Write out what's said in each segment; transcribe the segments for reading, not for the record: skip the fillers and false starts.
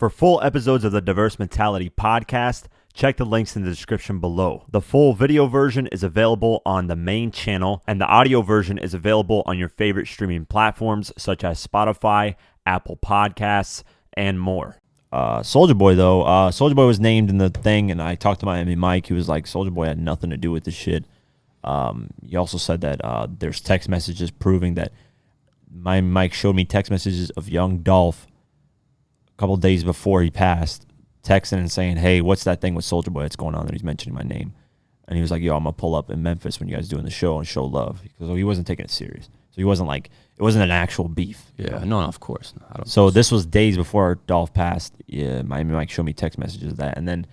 For full episodes of the Diverse Mentality podcast, check the links in the description below. The full video version is available on the main channel, and the audio version is available on your favorite streaming platforms such as Spotify, Apple Podcasts, and more. Soulja Boy, though, Soulja Boy was named in the thing, and I talked to Miami Mike. He was like, Soulja Boy had nothing to do with this shit. He also said that there's text messages proving that Miami Mike showed me text messages of young Dolph couple of days before he passed, texting and saying, hey, what's that thing with Soulja Boy that's going on that he's mentioning my name? And he was like, yo, I'm going to pull up in Memphis when you guys doing the show and show love. Because he wasn't taking it serious. So he wasn't like, it wasn't an actual beef. Yeah, no, of course. So this was days before Dolph passed. Yeah, Miami Mike showed me text messages of that. And then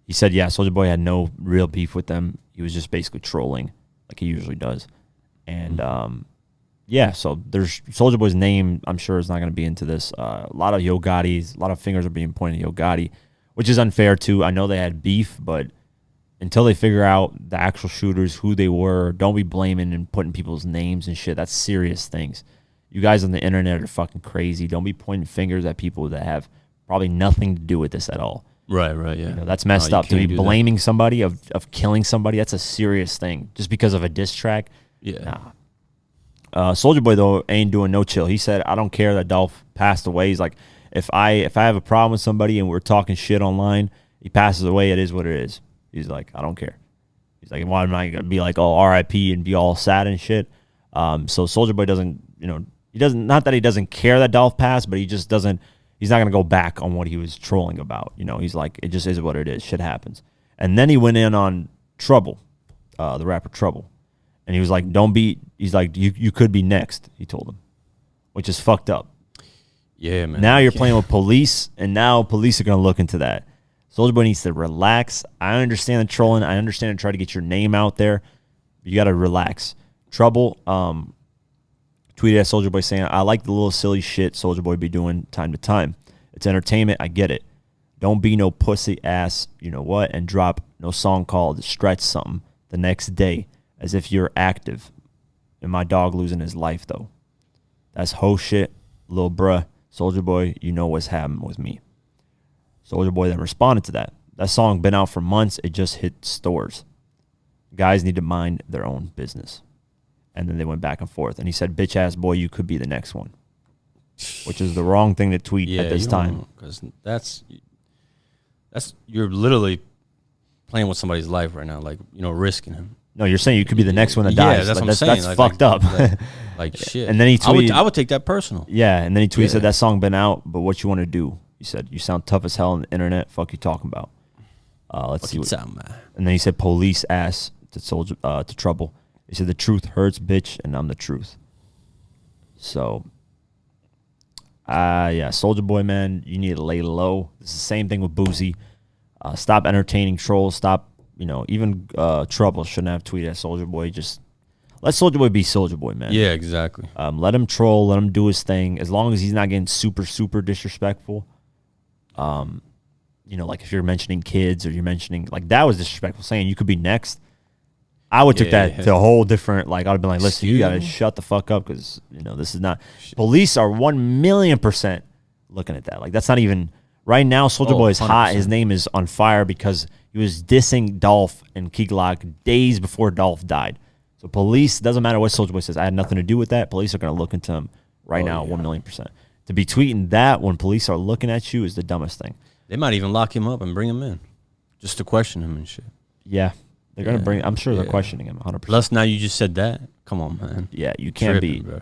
he said, yeah, Soulja Boy had no real beef with them. He was just basically trolling like he usually does. And, yeah, so there's Soulja Boy's name, I'm sure, is not going to be into this. A lot of Yo Gotti's, a lot of fingers are being pointed at Yo Gotti, which is unfair, too. I know they had beef, but until they figure out the actual shooters, who they were, don't be blaming and putting people's names and shit. That's serious things. You guys on the internet are fucking crazy. Don't be pointing fingers at people that have probably nothing to do with this at all. Right, yeah. You know, that's messed up. To be blaming somebody of killing somebody, that's a serious thing. Just because of a diss track, yeah. Nah. Soulja Boy, though, ain't doing no chill. He said, I don't care that Dolph passed away. He's like, if I have a problem with somebody and we're talking shit online, he passes away, it is what it is. He's like, I don't care. He's like, why am I going to be like, oh, RIP and be all sad and shit? So Soulja Boy doesn't, he doesn't, not that he doesn't care that Dolph passed, but he just doesn't, he's not going to go back on what he was trolling about. He's like, it just is what it is. Shit happens. And then he went in on Trouble, the rapper Trouble. And he was like, he's like, you could be next, he told him, which is fucked up. Yeah, man. Now you're playing with police, and now police are going to look into that. Soulja Boy needs to relax. I understand the trolling. I understand to try to get your name out there. But you got to relax. Trouble tweeted at Soulja Boy saying, I like the little silly shit Soulja Boy be doing time to time. It's entertainment. I get it. Don't be no pussy ass, you know what, and drop no song called Stretch Something the next day. As if you're active. And my dog losing his life, though. That's hoe shit, little bruh. Soulja Boy, you know what's happening with me. Soulja Boy then responded to that. That song been out for months. It just hit stores. Guys need to mind their own business. And then they went back and forth. And he said, bitch ass boy, you could be the next one. Which is the wrong thing to tweet at this time. Because that's you're literally playing with somebody's life right now. Like, risking him. No, you're saying you could be the next one that dies. Yeah, that's what I'm saying. That's fucked up. Like shit. And then he tweeted, I would take that personal. Yeah, and then he tweeted, said that song been out, but what you want to do? He said, you sound tough as hell on the internet. Fuck you talking about. Let's see. And then he said, police ass to Trouble. He said, the truth hurts, bitch, and I'm the truth. So, yeah, Soulja Boy, man, you need to lay low. It's the same thing with Boozy. Stop entertaining trolls. Stop. Even Trouble shouldn't have tweeted at Soulja Boy. Just let Soulja Boy be Soulja Boy, man. Yeah, exactly. Let him troll. Let him do his thing. As long as he's not getting super, super disrespectful. Like if you're mentioning kids or you're mentioning, like that was disrespectful, saying you could be next. I would took that to a whole different, like I would have been like, listen, you got to shut the fuck up because, this is not. Police are 1,000,000% looking at that. Like that's not even, right now Soulja Boy is 100%. Hot. His name is on fire because he was dissing Dolph and Key Glock days before Dolph died. So police, doesn't matter what Soulja Boy says, I had nothing to do with that. Police are going to look into him right now, 1,000,000%. To be tweeting that when police are looking at you is the dumbest thing. They might even lock him up and bring him in just to question him and shit. Yeah. They're going to bring, I'm sure they're questioning him 100%. Plus now you just said that. Come on, man. Yeah, you can't be. Bro.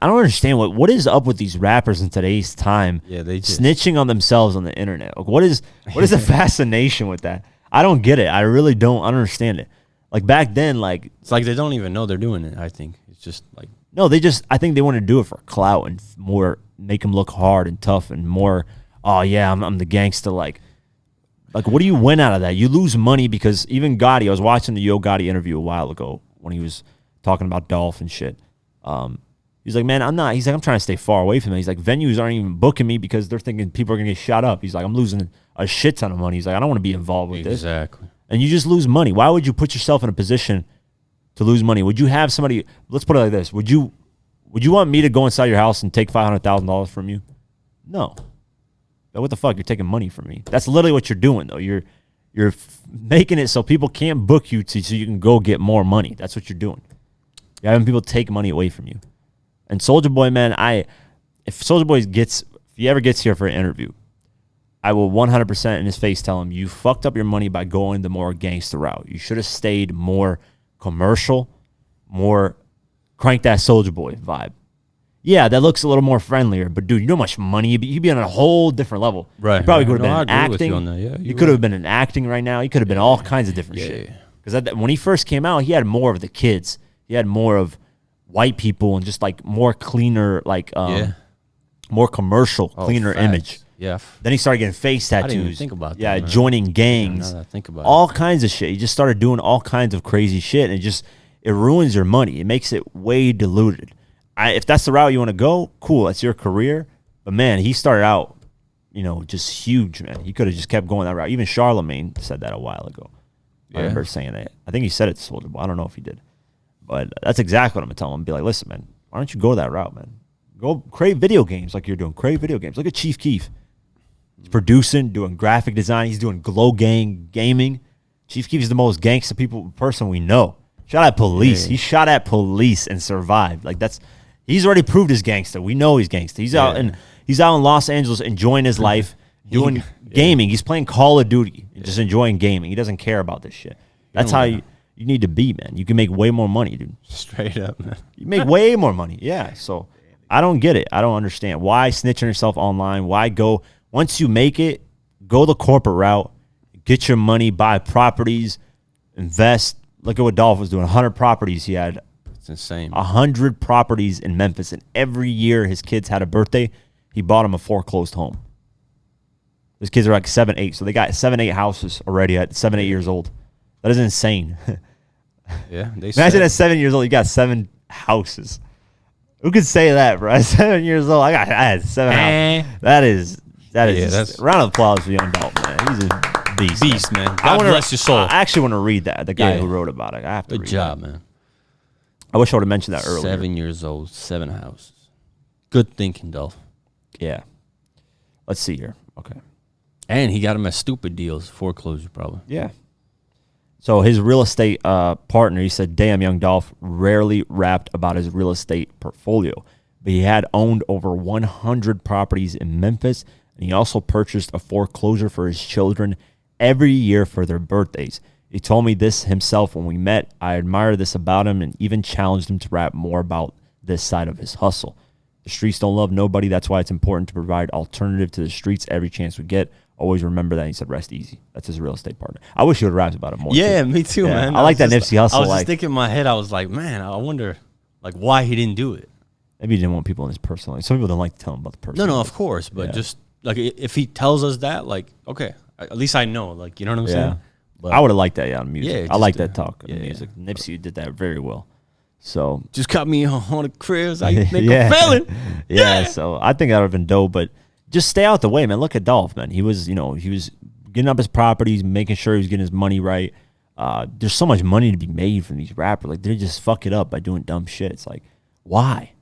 I don't understand what is up with these rappers in today's time. Yeah, they just snitching on themselves on the internet. Like, what is the fascination with that? I don't get it. I really don't understand it. Like back then, like it's like they don't even know they're doing it. I think it's just like no, I think they want to do it for clout and more make them look hard and tough and more. Oh yeah, I'm the gangster. Like what do you win out of that? You lose money because even Gotti. I was watching the Yo Gotti interview a while ago when he was talking about Dolph and shit. He's like, man, I'm not. He's like, I'm trying to stay far away from it. He's like, venues aren't even booking me because they're thinking people are gonna get shot up. He's like, I'm losing a shit ton of money. He's like, I don't want to be involved with this. Exactly. And you just lose money. Why would you put yourself in a position to lose money? Would you have somebody? Let's put it like this: Would you want me to go inside your house and take $500,000 from you? No. But what the fuck? You're taking money from me. That's literally what you're doing, though. You're making it so people can't book you so you can go get more money. That's what you're doing. You're having people take money away from you. And Soulja Boy, man, if Soulja Boy if he ever gets here for an interview, I will 100% in his face tell him, you fucked up your money by going the more gangster route. You should have stayed more commercial, more crank that Soulja Boy vibe. Yeah, that looks a little more friendlier, but dude, you know how much money you'd be on a whole different level. Right. You probably could have No, been I in agree with acting. you on that. Yeah, you could have been in acting right now. You could have been all kinds of different shit. Because when he first came out, he had more of the kids. He had more of white people and just like more cleaner, like more commercial, cleaner image. Yeah. Then he started getting face tattoos. I didn't even think about that. Yeah, joining gangs. Now that I think about all kinds of shit. He just started doing all kinds of crazy shit, and it ruins your money. It makes it way diluted. If that's the route you want to go, cool. That's your career. But man, he started out, just huge, man. He could have just kept going that route. Even Charlemagne said that a while ago. I remember saying that. I think he said it to Soulja Boy. I don't know if he did. But that's exactly what I'm going to tell him. Be like, listen, man, why don't you go that route, man? Go create video games like you're doing. Create video games. Look at Chief Keef. He's producing, doing graphic design. He's doing Glow Gang gaming. Chief Keef is the most gangster person we know. Shot at police. He shot at police and survived. He's already proved his gangster. We know he's gangster. He's out in Los Angeles enjoying his life, doing gaming. He's playing Call of Duty, just enjoying gaming. He doesn't care about this shit. That's how you need to be, man. You can make way more money, dude. Straight up, man. You make way more money. Yeah. So I don't get it. I don't understand. Why snitch on yourself online? Why go, once you make it, go the corporate route, get your money, buy properties, invest. Look at what Dolph was doing. 100 properties he had. It's insane. 100 properties in Memphis, and every year his kids had a birthday, he bought them a foreclosed home. His kids are like 7, 8, so they got 7, 8 houses already at 7, 8 years old. That is insane. Yeah, imagine at 7 years old you got 7 houses. Who could say that, bro? At 7 years old, I had 7 houses. That is just, round of applause for young Dolph, man. He's a beast, man. God bless your soul. I actually want to read that. The guy who wrote about it. I have to read Good job, man. I wish I would have mentioned that earlier. 7 years old, 7 houses. Good thinking, Dolph. Yeah. Let's see here. Okay. And he got him at stupid deals, foreclosure probably. Yeah. So his real estate partner, he said, damn, young Dolph rarely rapped about his real estate portfolio. But he had owned over 100 properties in Memphis, and he also purchased a foreclosure for his children every year for their birthdays. He told me this himself when we met. I admire this about him and even challenged him to rap more about this side of his hustle. The streets don't love nobody. That's why it's important to provide alternative to the streets every chance we get. Always remember that. He said, rest easy. That's his real estate partner. I wish he would have rapped about it more. Yeah, me too, man. I like that Nipsey Hussle. I was just thinking in my head, I was like, man, I wonder why he didn't do it. Maybe he didn't want people in his personal life. Some people don't like to tell him about the personal life. No, of course. But just if he tells us that, okay, at least I know. You know what I'm saying? But I would have liked that on music. Yeah, I like that talk on yeah, music. Nipsey did that very well. So just cut me on the cribs. I think I'm failing. Yeah, so I think that would have been dope. But just stay out the way, man. Look at Dolph, man. He was getting up his properties, making sure he was getting his money right. There's so much money to be made from these rappers. They just fuck it up by doing dumb shit. It's like, why?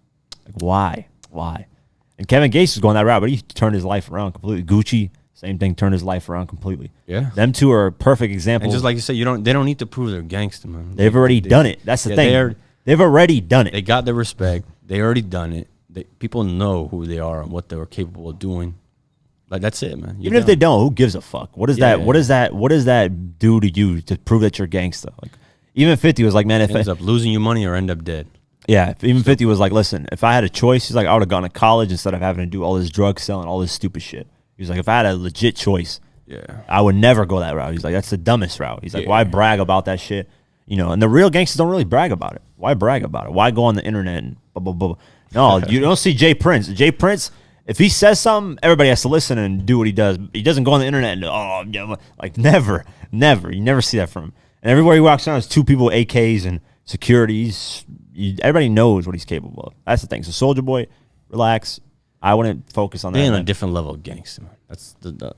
Why? And Kevin Gates was going that route, but he turned his life around completely. Gucci, same thing, turned his life around completely. Yeah. Them two are perfect examples. And just like you said, they don't need to prove they're gangster, man. They've already done it. That's the thing. They've already done it. They got their respect. They already done it. People know who they are and what they're capable of doing. That's it, man. Even if they don't, who gives a fuck? What is that? What does that do to you to prove that you're gangster? Even 50 was like, man, if ends up losing you money or end up dead. Yeah, even 50 was like, listen, if I had a choice, he's like, I would have gone to college instead of having to do all this drug selling, all this stupid shit. He was like, if I had a legit choice, I would never go that route. He's like, that's the dumbest route. He's like, why brag about that shit? And the real gangsters don't really brag about it. Why brag about it? Why go on the internet and blah, blah, blah. No, you don't see Jay Prince. Jay Prince, if he says something, everybody has to listen and do what he does. He doesn't go on the internet and, never. You never see that from him. And everywhere he walks around, there's 2 people with AKs and securities. Everybody knows what he's capable of. That's the thing. So Soulja Boy, relax. I wouldn't focus on that. They're in a different level of gangster, man. That's But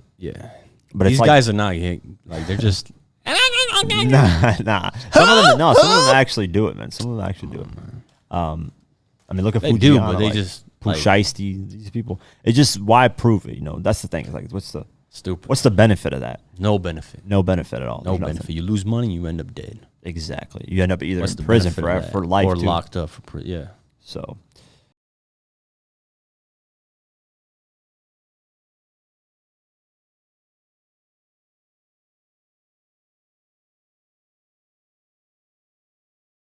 these guys are not they're just nah. Some of them actually do it, man. Some of them actually do it. I mean, look at they Fujiana. do, but they just Like, Shiesty, these people. It's just why prove it? You know, that's the thing. It's like, stupid. what's the benefit of that? No benefit. No benefit at all. No There's benefit. nothing. You lose money, you end up dead. Exactly. You end up either What's in the prison benefit of that? for life, or too. locked up for yeah. So